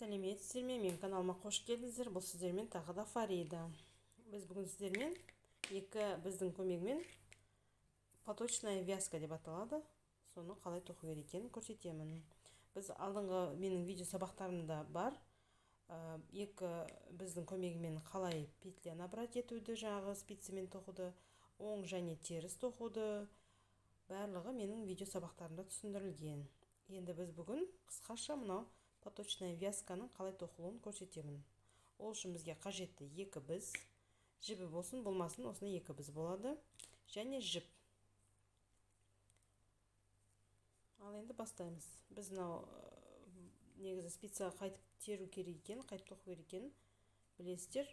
Сәлеметсіздер ме? Мен каналыма қош келдіңіздер. Бұл сіздермен тағы да Фарида. Біз бүгін сіздермен біздің көмегімен поточная вязка деп аталады. Соны қалай тоқу керек екенін көрсетемін. Біз алдыңғы менің видео сабақтарымда бар. Біздің көмегімен қалай петля набрать етуді, жаңағы спицамен тоқуды, оң және теріс тоқуды, барлығы менің видео сабақтарымда түсіндірілген. Енді біз бүгін қысқаша мынау поточная вязканың қалай тоқылуын көрсетемін. Ол үшін бізге қажетті екі біз, жібі болсын, болмасын, осындай екі біз болады, және жіп. Ал енді бастаймыз. Біз мынау негізі спицаға қайтып теру керек екен, қайтып тоқу керек екенін білесіздер.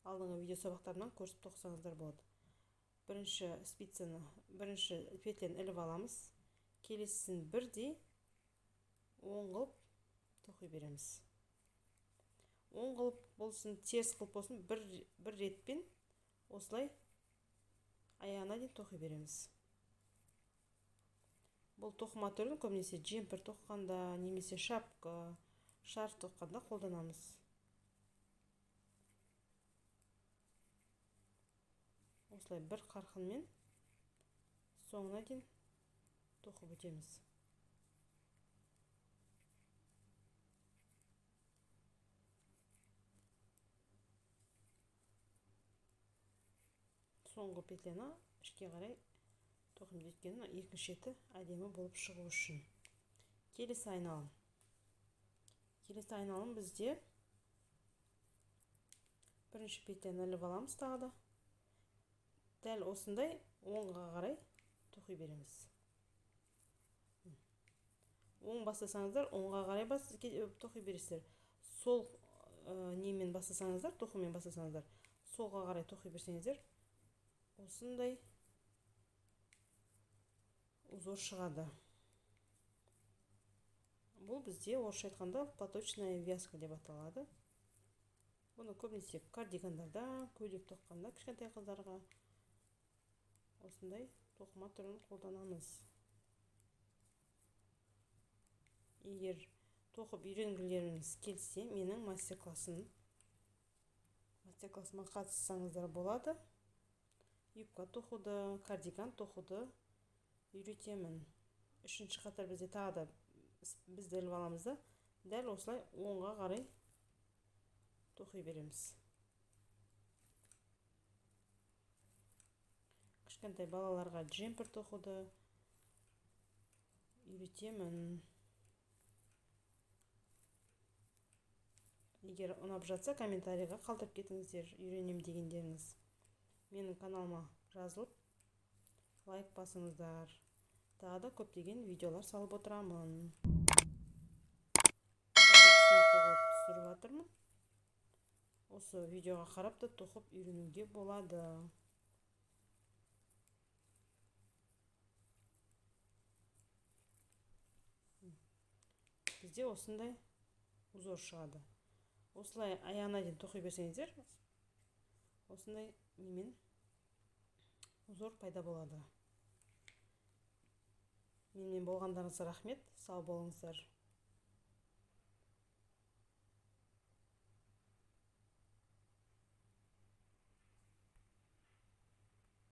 Алдыңғы видео сабақтарынан көрсіп тоқсаңыздар болады. Бірінші петляны іліп аламыз. Келесісін бірдей оң қылып тоқи береміз. Оң қылып болсын, теріс қылып болсын, бір ретпен осылай аяғына дейін тоқи береміз. Бұл тоқыма түрін көбінесе джемпер тоққанда, немесе шапка, шарф тоққанда қолданамыз. Осылай бір қарқынмен соңына дейін тоқып өтеміз. Соңғы петляны ішке қарай тоқимыз, өйткені екінші шеті әдемі болып шығу үшін. Келесі айналым. Келесі айналым бізде бірінші петляны іліп аламыз тағы да. Дәл осындай оңға қарай тоқи береміз. Оң бастасаңыздар, оңға қарай тоқи бересіздер. Сол немен бастасаңыздар, тоқумен бастасаңыздар, солға қарай тоқи берсеңіздер, осындай узор шығады. Бұл бізде орысша айтқанда поточная вязка деп аталады. Бұны көбінесе кардигандарда, көйлек тоққанда кішкентай қыздарға осындай тоқыма түрін қолданамыз. Егер тоқып үйренгілеріңіз келсе, менің мастер-классыма қатыссаңыздар болады. Юбка тоқуды, кардиган тоқуды үйретемін. Үшінші қатар бізде тағы да бізді іліп аламыз да, дәл осылай оңға қарай тоқи береміз. Кішкентай балаларға джемпер тоқуды үйретемін. Егер ұнап жатса, комментарийға қалдырып кетіңіздер, үйренем дегендеріңіз. Менің каналыма жазылып, лайк басыңыздар. Тағы да көптеген видеолар салып отырамын. Түсіріп жатырмын. Осы видеоға қарап та тоқып үйренуге болады. Бізде осындай узор шығады. Осылай аяғына дейін тоқи берсеңіздер, осындай немен узор пайда болады. Менімен болғандарыңызға рахмет, сау болыңыздар.